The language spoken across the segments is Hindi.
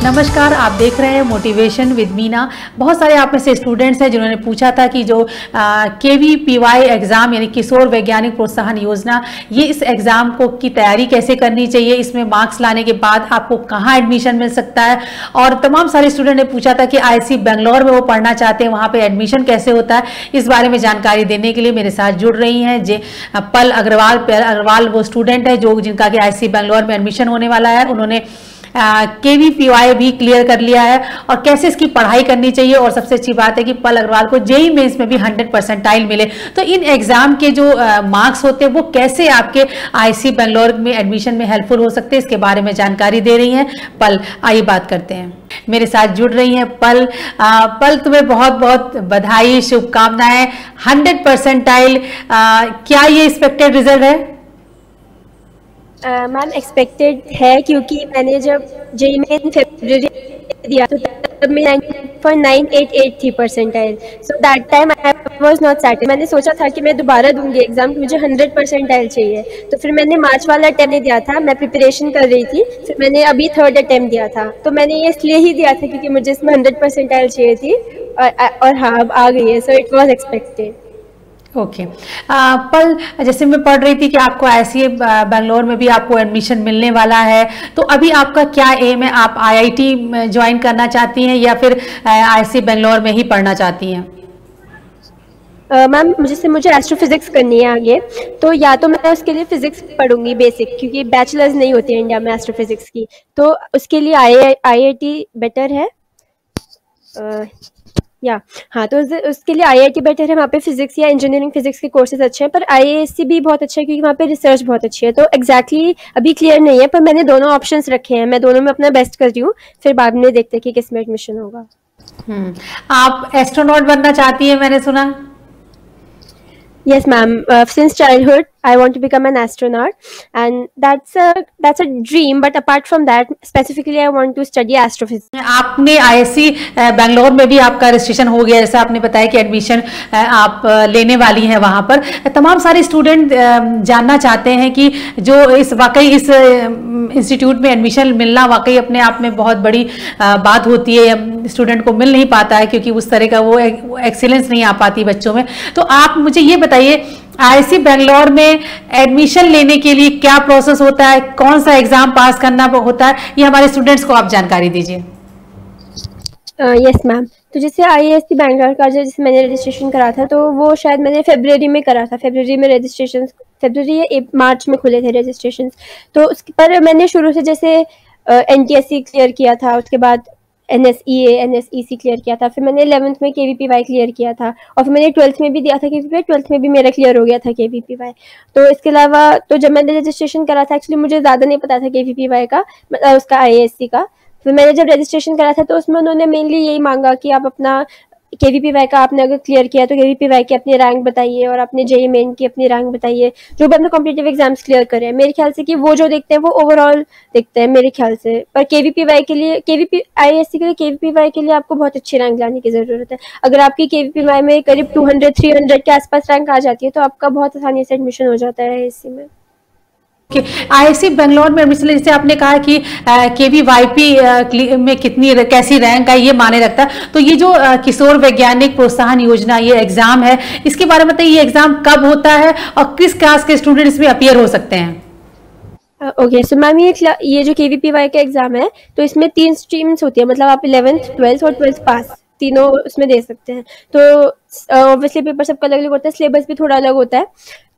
नमस्कार, आप देख रहे हैं मोटिवेशन विद मीना। बहुत सारे आप में से स्टूडेंट्स हैं जिन्होंने पूछा था कि जो KVPY एग्ज़ाम यानी किशोर वैज्ञानिक प्रोत्साहन योजना, ये इस एग्ज़ाम को की तैयारी कैसे करनी चाहिए, इसमें मार्क्स लाने के बाद आपको कहाँ एडमिशन मिल सकता है। और तमाम सारे स्टूडेंट ने पूछा था कि IISc बेंगलोर में वो पढ़ना चाहते हैं, वहाँ पर एडमिशन कैसे होता है। इस बारे में जानकारी देने के लिए मेरे साथ जुड़ रही हैं पल अग्रवाल वो स्टूडेंट है जिनका कि IISc बेंगलोर में एडमिशन होने वाला है। उन्होंने KVPY भी क्लियर कर लिया है और कैसे इसकी पढ़ाई करनी चाहिए। और सबसे अच्छी बात है कि पल अग्रवाल को JEE मेंस में भी 100% मिले। तो इन एग्जाम के जो मार्क्स होते हैं वो कैसे आपके IISc बेंगलोर में एडमिशन में हेल्पफुल हो सकते हैं, इसके बारे में जानकारी दे रही हैं पल। आइए बात करते हैं। मेरे साथ जुड़ रही हैं पल। पल, तुम्हें बहुत बहुत बधाई, शुभकामनाएं। 100% क्या ये एक्सपेक्टेड रिजल्ट है? मैम एक्सपेक्टेड है, क्योंकि मैंने जब JEE में फरवरी दिया तो तब में 9.988 थी percentile. So that time I was not satisfied. मैंने सोचा था कि मैं दोबारा दूंगी एग्जाम, मुझे 100% चाहिए। तो फिर मैंने मार्च वाला अटेम्प्ट दिया था, मैं प्रिपरेशन कर रही थी। फिर मैंने अभी थर्ड अटेम्प्ट दिया था। तो मैंने ये इसलिए ही दिया था क्योंकि मुझे इसमें 100% चाहिए थी और हाँ अब आ गई है। So it was expected. Okay पल, जैसे मैं पढ़ रही थी कि आपको IISc बेंगलोर में भी आपको एडमिशन मिलने वाला है, तो अभी आपका क्या एम है? आप IIT ज्वाइन करना चाहती हैं या फिर IISc बेंगलोर में ही पढ़ना चाहती हैं? मैम मुझे एस्ट्रोफिजिक्स करनी है आगे, तो या तो मैं उसके लिए फिजिक्स पढ़ूंगी बेसिक, क्योंकि बैचलर्स नहीं होती है इंडिया में एस्ट्रोफिजिक्स की। तो उसके लिए IIT बेटर है। हाँ, तो उसके लिए IIT बेटर है। वहाँ पे फिजिक्स या इंजीनियरिंग फिजिक्स के कोर्सेज अच्छे हैं, पर IISc भी बहुत अच्छा है क्योंकि वहाँ पे रिसर्च बहुत अच्छी है। तो एग्जैक्टली अभी क्लियर नहीं है, पर मैंने दोनों ऑप्शंस रखे हैं। मैं दोनों में अपना बेस्ट कर रही हूँ, फिर बाद में देखते हैं कि किस में एडमिशन होगा। आप एस्ट्रोनॉट बनना चाहती है, मैंने सुना? Yes, ma'am. Since childhood, I want to become an astronaut, and that's a dream. But apart from that, specifically, I want to study astrophysics. आपने IISc बेंगलोर में भी आपका रजिस्ट्रेशन हो गया, जैसा आपने बताया कि एडमिशन आप लेने वाली हैं वहाँ पर। तमाम सारे स्टूडेंट जानना चाहते हैं कि जो वाकई इस इंस्टीट्यूट में एडमिशन मिलना वाकई अपने आप में बहुत बड़ी बात होती है। स्टूडेंट को मिल नहीं पाता है क्योंकि उस तरह का वो एक्सीलेंस नहीं आ पाती बच्चों में। तो आप मुझे ये बताइए, IISc बेंगलोर में एडमिशन लेने के लिए क्या प्रोसेस होता है, कौन सा एग्जाम पास करना होता है, ये हमारे स्टूडेंट्स को आप जानकारी दीजिए। यस मैम, तो जैसे IISc बेंगलोर का जैसे मैंने रजिस्ट्रेशन करा था, तो वो शायद मैंने फरवरी में करा था। फरवरी में रजिस्ट्रेशन, फरवरी या मार्च में खुले थे रजिस्ट्रेशन। तो उसके पर मैंने शुरू से जैसे NTSC क्लियर किया था, उसके बाद NSEC क्लियर किया था, फिर मैंने 11th में KVPY क्लियर किया था, और फिर मैंने 12th में भी दिया था KVPY। 12th में भी मेरा क्लियर हो गया था KVPY। तो इसके अलावा तो जब मैंने रजिस्ट्रेशन करा था, एक्चुअली मुझे ज़्यादा नहीं पता था KVPY का, मतलब उसका IISc का। फिर मैंने जब रजिस्ट्रेशन करा था तो उसमें उन्होंने मेनली यही मांगा कि आप अपना KVPY का आपने अगर क्लियर किया तो KVPY की अपनी रैंक बताइए, और अपने JEE मेन की अपनी रैंक बताइए, जो भी अपने कॉम्पिटिटिव एग्जाम्स क्लियर करे हैं। मेरे ख्याल से कि वो जो देखते हैं वो ओवरऑल देखते हैं मेरे ख्याल से। पर KVPY के लिए, IISc के लिए KVPY के लिए आपको बहुत अच्छी रैंक लाने की ज़रूरत है। अगर आपकी KVPY में करीब 200-300 के आसपास रैंक आ जाती है तो आपका बहुत आसानी से एडमिशन हो जाता है IISc में। IISc बेंगलोर में एडमिशन, जैसे आपने कहा कि KVYP में कैसी रैंक है ये माने रखता है। तो ये जो किशोर वैज्ञानिक प्रोत्साहन योजना, ये एग्जाम है, इसके बारे में बताइए, ये एग्जाम कब होता है और किस क्लास के स्टूडेंट इसमें अपीयर हो सकते हैं? ओके, सो मैम ये जो KVPY का एग्जाम है, तो इसमें 3 स्ट्रीम्स होती है, मतलब आप 11th, 12th और 12th पास तीनों उसमें दे सकते हैं। तो ऑब्वियसली पेपर सबका अलग अलग होता है, सिलेबस भी थोड़ा अलग होता है।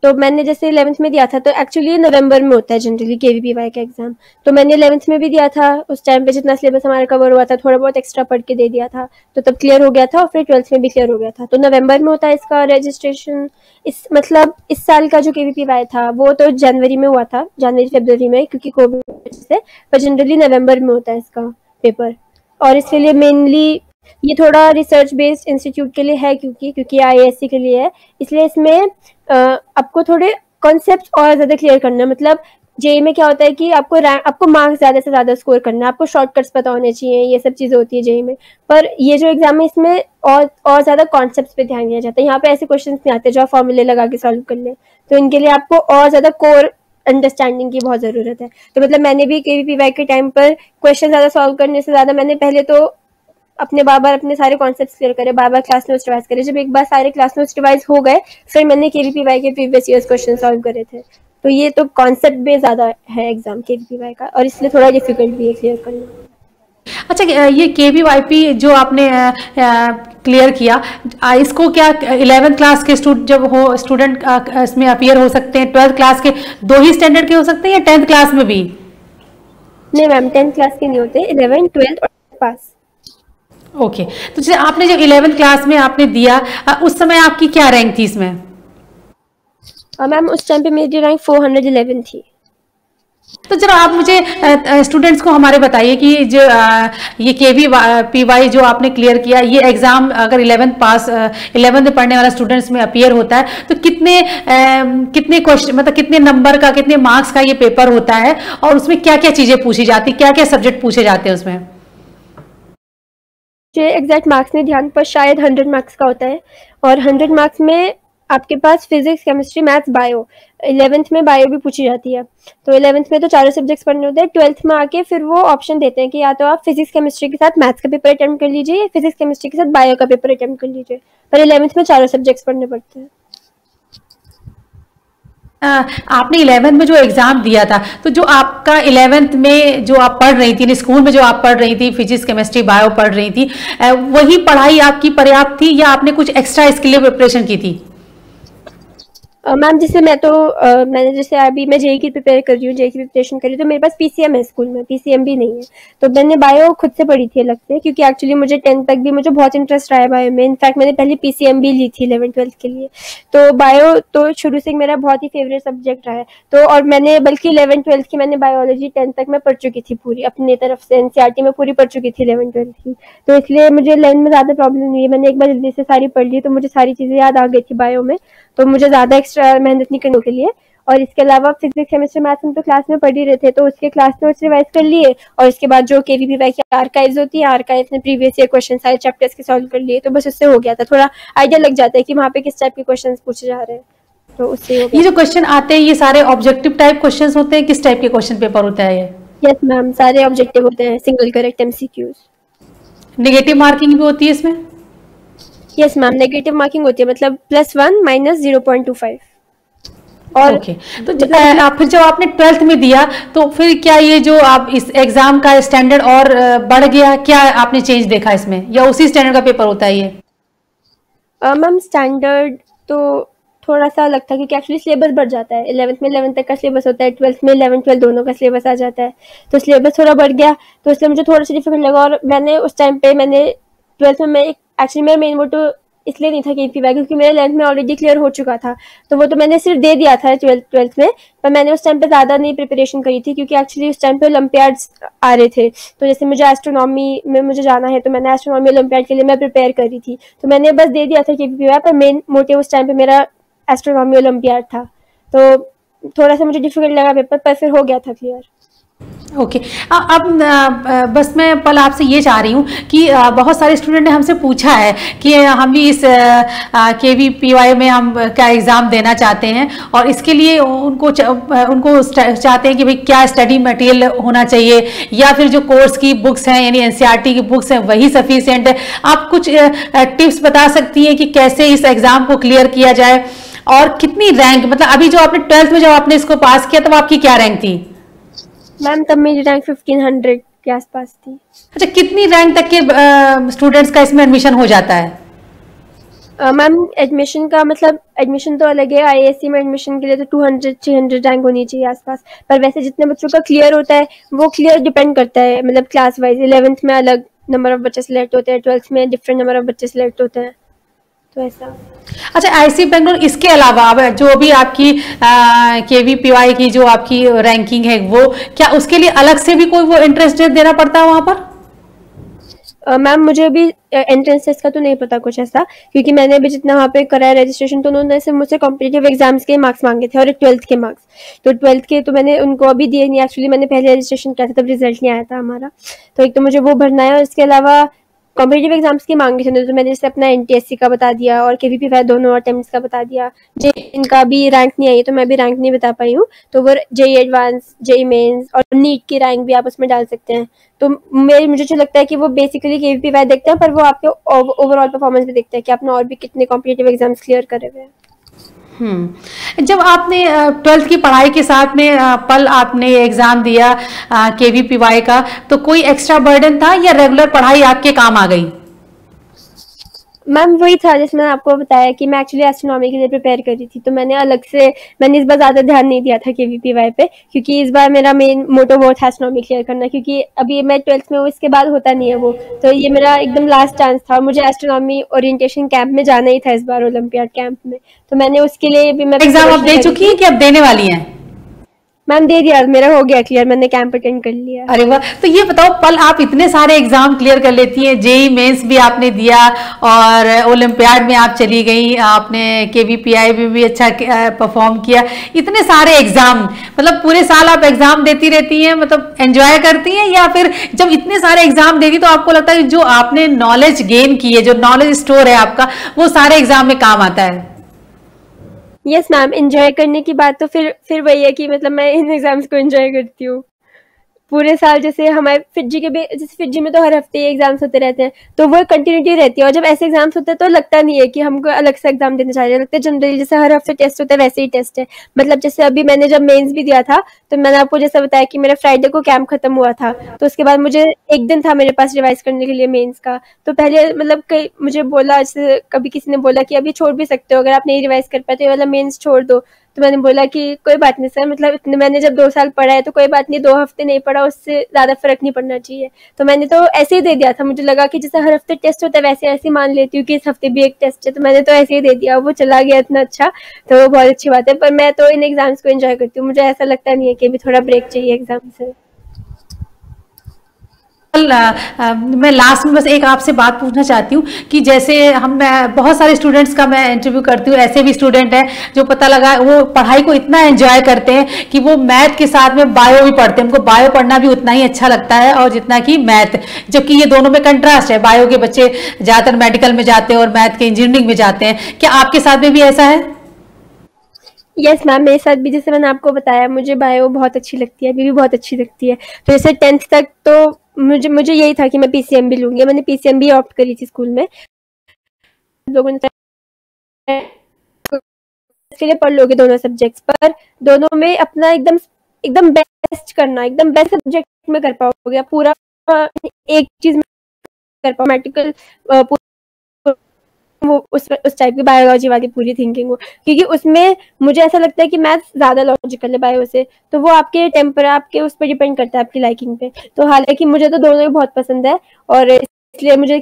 तो मैंने जैसे 11th में दिया था, तो एक्चुअली नवंबर में होता है जनरली KVPY का एग्जाम। तो मैंने 11th में भी दिया था, उस टाइम पे जितना सिलेबस हमारा कवर हुआ था थोड़ा बहुत एक्स्ट्रा पढ़ के दे दिया था, तो तब क्लियर हो गया था। और फिर 12th में भी क्लियर हो गया था। तो नवंबर में होता है इसका रजिस्ट्रेशन। इस साल का जो KVPY था वो तो जनवरी में हुआ था, जनवरी फरवरी में, क्योंकि कोविड से। पर जनरली नवंबर में होता है इसका पेपर। और इसके लिए मेनली ये थोड़ा रिसर्च बेस्ड इंस्टीट्यूट के लिए है, क्योंकि IISc के लिए है, इसलिए इसमें आपको थोड़े कॉन्सेप्ट और ज़्यादा क्लियर करना है। मतलब JEE में क्या होता है कि आपको मार्क्स ज़्यादा से ज़्यादा स्कोर करना है, आपको शॉर्टकट्स पता होने चाहिए, ये सब चीज़ें होती है JEE में। पर ये जो एग्जाम है इसमें और ज़्यादा कॉन्सेप्ट्स पे ध्यान दिया जाता है। यहाँ पे ऐसे क्वेश्चंस नहीं आते जो आप फॉर्मूले लगा के सॉल्व कर लें। तो इनके लिए आपको और ज़्यादा कोर अंडरस्टैंडिंग की बहुत ज़रूरत है। तो मतलब मैंने भी केवीपीवाई के टाइम पर क्वेश्चन ज़्यादा सॉल्व करने से ज़्यादा मैंने पहले तो अपने बार अपने सारे कॉन्सेप्ट्स क्लियर करे, बार क्लास नोट्स रिवाइज करे। जब एक बार सारे क्लास नोट्स रिवाइज हो गए फिर मैंने केवीपीवाई के प्रीवियस ईयर्स क्वेश्चन सॉल्व करे थे। तो ये तो कॉन्सेप्ट बेस ज़्यादा है एग्जाम केवीपीवाई का, और इसलिए थोड़ा डिफिकल्ट भी है क्लियर करना। अच्छा, ये केवीवाईपी जो आपने क्लियर किया, इसको क्या 11th क्लास के स्टूडेंट इसमें अपीयर हो सकते हैं? 12th क्लास के 2 ही स्टैंडर्ड के हो सकते हैं या 10th क्लास में भी? नहीं मैम, 10th क्लास के नहीं होते, 11th 12th और पास। ओके, तो जैसे आपने जब 11th क्लास में आपने दिया, उस समय आपकी क्या रैंक थी इसमें? मैम उस टाइम पे मेरी रैंक 411 थी। तो जरा आप मुझे स्टूडेंट्स को हमारे बताइए कि जो ये केवीपीवाई जो आपने क्लियर किया, ये एग्जाम अगर 11th में पढ़ने वाला स्टूडेंट्स में अपीयर होता है तो कितने क्वेश्चन, मतलब कितने नंबर का, कितने मार्क्स का ये पेपर होता है, और उसमें क्या क्या चीजें पूछी जाती, क्या क्या सब्जेक्ट पूछे जाते हैं उसमें? मुझे एग्जैक्ट मार्क्स नहीं ध्यान, पर शायद 100 मार्क्स का होता है, और 100 मार्क्स में आपके पास physics, chemistry, maths, bio, 11th में बायो भी पूछी जाती है। तो 11th में तो चारों सब्जेक्ट्स पढ़ने होते हैं। 12th में आके फिर वो ऑप्शन देते हैं कि या तो आप फिजिक्स केमिस्ट्री के साथ मैथ्स का पेपर अटेम्प्ट कर लीजिए, या फिजिक्स केमिस्ट्री के साथ बायो का पेपर अटेम्प्ट कर लीजिए, पर 11th में चारों सब्जेक्ट्स पढ़ने पड़ते हैं। आपने 11th में जो एग्जाम दिया था, तो जो आपका 11th में जो आप पढ़ रही थी, स्कूल में जो आप पढ़ रही थी, फिजिक्स केमिस्ट्री बायो पढ़ रही थी, वही पढ़ाई आपकी पर्याप्त थी या आपने कुछ एक्स्ट्रा इसके लिए प्रिपरेशन की थी? मैम जैसे मैंने जैसे अभी मैं जेई की प्रिपेयर कर रही हूँ, जेई की प्रिपरेशन कर रही हूँ, तो मेरे पास पीसीएम है, स्कूल में पीसीएम भी नहीं है। तो मैंने बायो खुद से पढ़ी थी अलग से, क्योंकि एक्चुअली मुझे 10th तक भी मुझे बहुत इंटरेस्ट रहा है बायो में। इनफैक्ट मैंने पहले पीसीएम भी ली थी 11th-12th के लिए। तो बायो तो शुरू से मेरा बहुत ही फेवरेट सब्जेक्ट रहा है। तो और मैंने बल्कि 11th-12th की मैंने बायोलॉजी 10th तक मैं पढ़ चुकी थी पूरी, अपनी तरफ से एनसीईआरटी में पूरी पढ़ चुकी थी 11th-12th की। तो इसलिए मुझे लर्न में ज़्यादा प्रॉब्लम नहीं है। मैंने एक बार जल्दी से सारी पढ़ ली तो मुझे सारी चीज़ें याद आ गई थी बायो में, तो मुझे ज़्यादा एक्स्ट्रा मेहनत नहीं करने के लिए। और इसके अलावा फिजिक्स केमिस्ट्री मैथ्स हम तो क्लास में पढ़ ही रहे थे, तो उसके क्लास नोट्स रिवाइज कर लिए, और इसके बाद जो केवीपीवाई की आर्काइव्स होती है, आर्काइव्स में प्रीवियस ईयर क्वेश्चन सारे चैप्टर्स के सॉल्व कर लिए, तो बस उससे हो गया था। थोड़ा आइडिया लग जाता है कि वहाँ पे किस टाइप के क्वेश्चन पूछे जा रहे हैं, तो उससे हो गया। ये जो क्वेश्चन आते हैं ये सारे ऑब्जेक्टिव टाइप क्वेश्चन होते हैं? किस टाइप के क्वेश्चन पेपर होता है ये? यस मैम, सारे ऑब्जेक्टिव होते हैं, single correct MCQs. Negative marking भी होती है इसमें? यस मैम, नेगेटिव मार्किंग होती है, मतलब +1 - 0.25। और ओके, तो फिर जब आपने 12th में दिया तो फिर क्या ये जो आप इस एग्जाम का स्टैंडर्ड और बढ़ गया, क्या आपने चेंज देखा इसमें, या उसी स्टैंडर्ड का पेपर होता है ये? मैम स्टैंडर्ड तो थोड़ा सा अलग था, क्योंकि एक्चुअली सिलेबस बढ़ जाता है। 11th में 11th तक का सिलेबस होता है, 12th में 11th-12th दोनों का सिलेबस आ जाता है, तो सिलेबस थोड़ा बढ़ गया, तो इसलिए मुझे थोड़ा सा डिफिकल्ट लगा। और मैंने उस टाइम पे 12th में एक्चुअली मेरा मेन मोटो इसलिए नहीं था केवीपीवाई, क्योंकि मेरा 11th में ऑलरेडी क्लियर हो चुका था, तो वो तो मैंने सिर्फ दे दिया था 12th में। पर मैंने उस टाइम पे ज़्यादा नहीं प्रिपरेशन करी थी, क्योंकि एक्चुअली उस टाइम पे ओलंपियाड्स आ रहे थे। तो जैसे मुझे एस्ट्रोनॉमी में मुझे जाना है, तो मैंने एस्ट्रोनॉमी ओलंपियाड के लिए मैं प्रिपेयर करी थी, तो मैंने बस दे दिया था केवीपीवाई, पर मेन मोटिव उस टाइम पे मेरा एस्ट्रोनॉमी ओलंपियाड था। तो थोड़ा सा मुझे डिफिकल्ट लगा पेपर, पर फिर हो गया था क्लियर। ओके, अब बस मैं पल आपसे ये चाह रही हूँ कि बहुत सारे स्टूडेंट ने हमसे पूछा है कि हम भी इस केवीपीवाई में हम क्या एग्ज़ाम देना चाहते हैं, और इसके लिए उनको चाहते हैं कि भाई क्या स्टडी मटेरियल होना चाहिए, या फिर जो कोर्स की बुक्स हैं यानी एनसीईआरटी की बुक्स हैं वही सफिशिएंट है। आप कुछ टिप्स बता सकती हैं कि कैसे इस एग्ज़ाम को क्लियर किया जाए, और कितनी रैंक, मतलब अभी जो आपने 12th में जब आपने इसको पास किया तब आपकी क्या रैंक थी? मैम तब मेरी रैंक 1500 के आसपास थी। अच्छा, कितनी रैंक तक के स्टूडेंट्स का इसमें एडमिशन हो जाता है? मैम एडमिशन का मतलब एडमिशन तो अलग है, आईएएससी में एडमिशन के लिए तो 200-300 रैंक होनी चाहिए आसपास, पर वैसे जितने बच्चों का क्लियर होता है वो क्लियर डिपेंड करता है, मतलब क्लास वाइज। 11th में अलग नंबर ऑफ बच्चे सिलेक्ट होते हैं, 12th में डिफरेंट नंबर ऑफ बच्चे सिलेक्ट होते हैं, तो ऐसा। अच्छा, आईसी बेंगलोर इसके अलावा अब जो भी आपकी केवीपीवाई की जो आपकी रैंकिंग है, वो क्या उसके लिए अलग से भी कोई वो एंट्रेंस टेस्ट देना पड़ता है वहां पर? मैम मुझे अभी एंट्रेंस टेस्ट का तो नहीं पता कुछ ऐसा, क्योंकि मैंने अभी जितना वहाँ पे करा है रजिस्ट्रेशन, तो उन्होंने सिर्फ मुझसे कॉम्पिटिटिव एग्जाम्स के मार्क्स मांगे थे और 12th के मार्क्स। तो 12th के तो मैंने उनको अभी दिए नहीं, एक्चुअली मैंने पहले रजिस्ट्रेशन किया था तब रिजल्ट नहीं आया था हमारा, तो एक तो मुझे वो भरना है, और इसके अलावा कॉम्पिटिटिव एग्जाम्स की मांगी थी, तो मैंने जैसे अपना एनटीएससी का बता दिया और केवीपी दोनों अटेम्प्ट्स का बता दिया। जे इनका भी रैंक नहीं आई है तो मैं भी रैंक नहीं बता पाई हूँ, तो वो जेई एडवांस, जेई मेंस और नीट की रैंक भी आप उसमें डाल सकते हैं। तो मुझे जो लगता है कि वो बेसिकली केवीपी देखते हैं, पर वो आपके ओवरऑल परफॉर्मेंस भी देखते हैं कि आपने और भी कितने कॉम्पिटिटिव एग्जाम्स क्लियर करे हुए हैं। जब आपने 12th की पढ़ाई के साथ में पल आपने एग्जाम दिया केवीपीवाई का, तो कोई एक्स्ट्रा बर्डन था या रेगुलर पढ़ाई आपके काम आ गई? मैम वही था जैसे मैंने आपको बताया कि मैं एक्चुअली एस्ट्रोनॉमी के लिए प्रिपेयर कर रही थी, तो मैंने इस बार ज़्यादा ध्यान नहीं दिया था केवीपीवाई पे, क्योंकि इस बार मेरा मेन मोटो वो था एस्ट्रोनॉमी क्लियर करना, क्योंकि अभी मैं 12th में हूँ, इसके बाद होता नहीं है वो, तो ये मेरा एकदम लास्ट चांस था। मुझे एस्ट्रोनॉमी ओरिएंटेशन कैंप में जाना ही था इस बार, ओलंपियाड कैंप में, तो मैंने उसके लिए भी मैं एग्जाम आप दे चुकी हैं कि अब देने वाली हैं? मैम दे दिया, मेरा हो गया क्लियर, मैंने कैंप अटेंड कर लिया। अरे वाह! तो ये बताओ पल, आप इतने सारे एग्जाम क्लियर कर लेती हैं, जेई मेंस भी आपने दिया और ओलंपियाड में आप चली गई, आपने केवीपीआई में भी अच्छा परफॉर्म किया, इतने सारे एग्जाम, मतलब पूरे साल आप एग्जाम देती रहती हैं, मतलब एंजॉय करती हैं, या फिर जब इतने सारे एग्जाम देती तो आपको लगता है कि जो आपने नॉलेज गेन की है, जो नॉलेज स्टोर है आपका, वो सारे एग्जाम में काम आता है? यस मैम, एंजॉय करने की बात तो फिर वही है कि मतलब मैं इन एग्जाम्स को एंजॉय करती हूँ पूरे साल। जैसे हमारे फिजी में तो हर हफ्ते एग्जाम्स होते रहते हैं, तो वो कंटिन्यूटी रहती है, और जब ऐसे एग्जाम्स होते हैं तो लगता नहीं है कि हमको अलग से एग्जाम देने चाहिए, लगता है जनरली जैसे हर हफ्ते टेस्ट होता है वैसे ही टेस्ट है। मतलब जैसे अभी मैंने जब मेंस भी दिया था, तो मैंने आपको जैसा बताया कि मेरा फ्राइडे को कैंप खत्म हुआ था, तो उसके बाद मुझे एक दिन था मेरे पास रिवाइज करने के लिए मेंस का। तो पहले मतलब कई मुझे बोला, जैसे कभी किसी ने बोला कि अभी छोड़ भी सकते हो, अगर आप नहीं रिवाइज कर पाए तो ये वाला मेंस छोड़ दो। तो मैंने बोला कि कोई बात नहीं सर, मतलब इतने मैंने जब 2 साल पढ़ा है तो कोई बात नहीं, 2 हफ्ते नहीं पढ़ा उससे ज्यादा फर्क नहीं पड़ना चाहिए। तो मैंने तो ऐसे ही दे दिया था, मुझे लगा कि जैसे हर हफ्ते टेस्ट होता है वैसे ऐसे मान लेती हूँ कि इस हफ्ते भी एक टेस्ट है, तो मैंने तो ऐसे ही दे दिया, वो चला गया इतना अच्छा, तो वो बहुत अच्छी बात है। पर मैं तो इन एग्जाम्स को एंजॉय करती हूँ, मुझे ऐसा लगता नहीं है कि अभी थोड़ा ब्रेक चाहिए एग्जाम से। मैं लास्ट में बस एक आपसे बात पूछना चाहती हूँ कि जैसे बहुत सारे स्टूडेंट्स का मैं इंटरव्यू करती हूँ, ऐसे भी स्टूडेंट हैं जो पता लगा वो पढ़ाई को इतना एंजॉय करते हैं कि वो मैथ के साथ में बायो भी पढ़ते हैं, उनको बायो पढ़ना भी उतना ही अच्छा लगता है और जितना कि मैथ, जबकि ये दोनों में कंट्रास्ट है, बायो के बच्चे ज़्यादातर मेडिकल में जाते हैं और मैथ के इंजीनियरिंग में जाते हैं। क्या आपके साथ में भी ऐसा है? यस मैम, मेरे साथ भी, जैसे मैंने आपको बताया, मुझे बायो बहुत अच्छी लगती है, अभी भी बहुत अच्छी लगती है। तो जैसे 10th तक तो मुझे यही था कि मैं पीसीएम भी लूंगी, मैंने पीसीएम भी ऑप्ट करी थी स्कूल में। लोगों ने इसके लिए पढ़ लोगे दोनों सब्जेक्ट्स, पर दोनों में अपना एकदम बेस्ट करना, एकदम बेस्ट सब्जेक्ट में कर पाओगे पूरा, एक चीज में कर पाओ, मेडिकल वो उस टाइप की बायोलॉजी वाली पूरी थिंकिंग हो, क्योंकि उसमें मुझे ऐसा लगता है कि मैथ ज्यादा लॉजिकल है बायो से, तो वो आपके टेम्पर, आपके उस पर डिपेंड करता है, आपकी लाइकिंग पे। तो हालांकि मुझे तो दोनों ही बहुत पसंद है, और इसलिए मुझे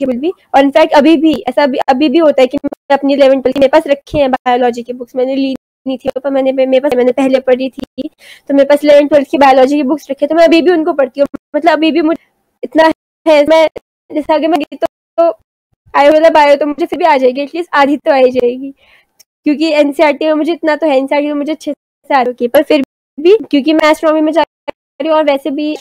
भी, और इनफैक्ट अभी भी ऐसा अभी भी होता है कि मैं अपनी 11th 12th मेरे पास रखे हैं बायोलॉजी की बुक्स, मैंने ली नहीं थी पर मैंने पहले पढ़ी थी, तो मेरे पास 11th 12th की बायोलॉजी की बुक्स रखे, तो मैं अभी भी उनको पढ़ती हूँ। मतलब अभी भी मुझे इतना है, मैं जैसे आगे मैं तो आयो वाला बायो तो मुझे फिर भी आ जाएगी, एटलीस्ट आधी तो आ ही जाएगी, क्योंकि एनसीईआरटी में मुझे इतना तो है, एनसीईआरटी में मुझे 6 से आ रही है, पर फिर भी क्योंकि मैं एस्ट्रोनॉमी में जा रही हूँ और वैसे भी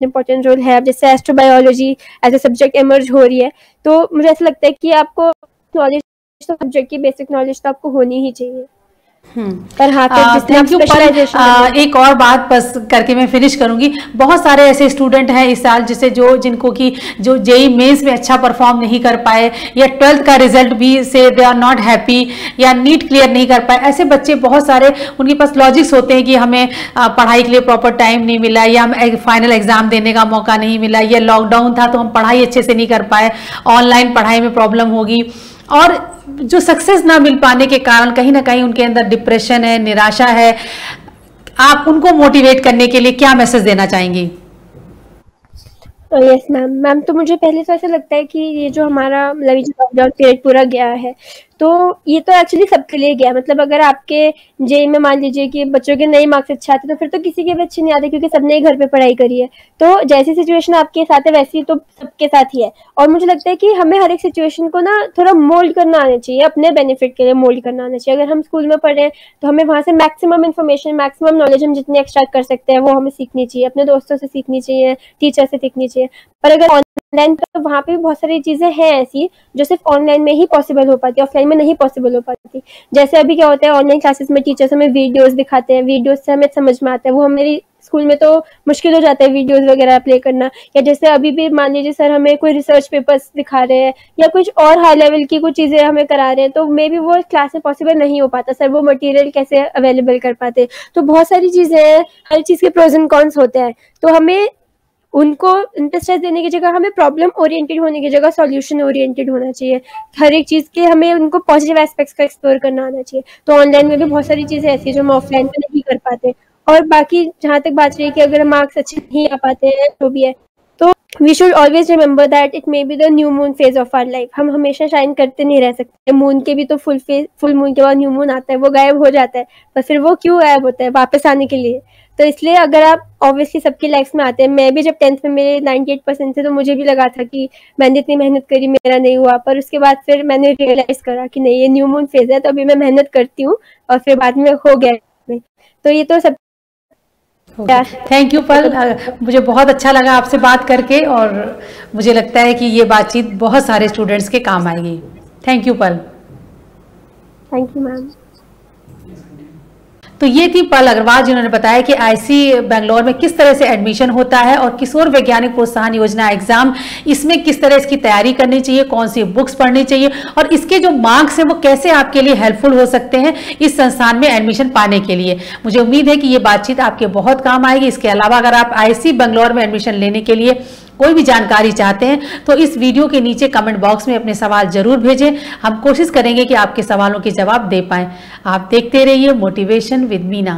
इम्पोर्टेंट रोल है, अब जैसे astrobiology as a subject emerge हो रही है, तो मुझे ऐसा लगता है कि आपको नॉलेज, सब्जेक्ट की बेसिक नॉलेज तो आपको होनी ही चाहिए। पर हाँ, थैंक यू। एक और बात बस करके मैं फिनिश करूंगी। बहुत सारे ऐसे स्टूडेंट हैं इस साल जो जेई मेंस में अच्छा परफॉर्म नहीं कर पाए, या 12th का रिजल्ट भी से दे आर नॉट हैप्पी, या नीट क्लियर नहीं कर पाए। ऐसे बच्चे बहुत सारे, उनके पास लॉजिक्स होते हैं कि हमें पढ़ाई के लिए प्रॉपर टाइम नहीं मिला, या हम फाइनल एग्जाम देने का मौका नहीं मिला, या लॉकडाउन था तो हम पढ़ाई अच्छे से नहीं कर पाए, ऑनलाइन पढ़ाई में प्रॉब्लम होगी, और जो सक्सेस ना मिल पाने के कारण कहीं ना कहीं उनके अंदर डिप्रेशन है, निराशा है। आप उनको मोटिवेट करने के लिए क्या मैसेज देना चाहेंगी? यस मैम, तो मुझे पहले तो ऐसा लगता है कि ये जो हमारा लॉकडाउन पीरियड पूरा गया है, तो ये तो एक्चुअली सबके लिए गया, मतलब अगर आपके जेई में मान लीजिए कि बच्चों के नए मार्क्स अच्छे आते तो फिर तो किसी के भी अच्छे नहीं आते, क्योंकि सबने ही घर पे पढ़ाई करी है। तो जैसी सिचुएशन आपके साथ है वैसी तो सबके साथ ही है। और मुझे लगता है कि हमें हर एक सिचुएशन को ना थोड़ा मोल्ड करना आना चाहिए, अपने बेनिफिट के लिए मोल्ड करना आना चाहिए। अगर हम स्कूल में पढ़ रहे हैं तो हमें वहाँ से मैक्सिमम इन्फॉर्मेशन, मैक्सिमम नॉलेज हम जितनी एक्सट्रैक्ट कर सकते हैं वो हमें सीखनी चाहिए, अपने दोस्तों से सीखनी चाहिए, टीचर से सीखनी चाहिए। पर अगर ऑनलाइन तो वहाँ पे भी बहुत सारी चीजें हैं ऐसी जो सिर्फ ऑनलाइन में ही पॉसिबल हो पाती है, ऑफलाइन में नहीं पॉसिबल हो पाती। जैसे अभी क्या होता है, ऑनलाइन क्लासेस में टीचर्स हमें वीडियोस दिखाते हैं, वीडियोस से हमें समझ में आता है, वो हमारी स्कूल में तो मुश्किल हो जाता है वीडियोस वगैरह प्ले करना। या जैसे अभी भी मान लीजिए सर हमें कोई रिसर्च पेपर्स दिखा रहे हैं या कुछ और हाई लेवल की कुछ चीजें हमें करा रहे हैं, तो मे बी वो क्लास में पॉसिबल नहीं हो पाता, सर वो मटेरियल कैसे अवेलेबल कर पाते। तो बहुत सारी चीजें हैं, हर चीज के प्रोज एंड कॉन्स होते हैं। तो हमें उनको इंटरेस्ट देने की जगह हमें प्रॉब्लम ओरिएंटेड होने की जगह सॉल्यूशन ओरिएंटेड होना चाहिए। हर एक चीज के हमें उनको पॉजिटिव एस्पेक्ट्स का एक्सप्लोर करना आना चाहिए। तो ऑनलाइन में भी बहुत सारी चीजें ऐसी है जो हम ऑफलाइन में नहीं कर पाते। और बाकी जहाँ तक बात रही कि अगर मार्क्स अच्छे नहीं आ पाते हैं जो भी है, तो we should always remember that it may be the new moon phase of our life. हम हमेशा शाइन करते नहीं रह सकते, मून के भी तो फुल मून के बाद न्यू मून आता है, वो गायब हो जाता है। पर फिर वो क्यों गायब होता है? वापस आने के लिए। तो इसलिए अगर आप ऑब्वियसली सबकी लाइफ में आते हैं, मैं भी जब 10th में मेरे 98% थे तो मुझे भी लगा था कि मैंने इतनी मेहनत करी मेरा नहीं हुआ, पर उसके बाद फिर मैंने रियलाइज करा कि नहीं, ये न्यू मून फेज है, तो अभी मैं मेहनत करती हूँ और फिर बाद में हो गया। तो ये तो सब थैंक यू पल, मुझे बहुत अच्छा लगा आपसे बात करके और मुझे लगता है कि ये बातचीत बहुत सारे स्टूडेंट्स के काम आएगी। थैंक यू पल। Thank you ma'am. तो ये थी पल अग्रवाल जिन्होंने बताया कि आईसी बेंगलोर में किस तरह से एडमिशन होता है और किशोर वैज्ञानिक प्रोत्साहन योजना एग्जाम, इसमें किस तरह इसकी तैयारी करनी चाहिए, कौन सी बुक्स पढ़नी चाहिए और इसके जो मार्क्स हैं वो कैसे आपके लिए हेल्पफुल हो सकते हैं इस संस्थान में एडमिशन पाने के लिए। मुझे उम्मीद है कि ये बातचीत आपके बहुत काम आएगी। इसके अलावा अगर आप आईसी बेंगलोर में एडमिशन लेने के लिए कोई भी जानकारी चाहते हैं तो इस वीडियो के नीचे कमेंट बॉक्स में अपने सवाल जरूर भेजें। हम कोशिश करेंगे कि आपके सवालों के जवाब दे पाएं। आप देखते रहिए मोटिवेशन विद मीना।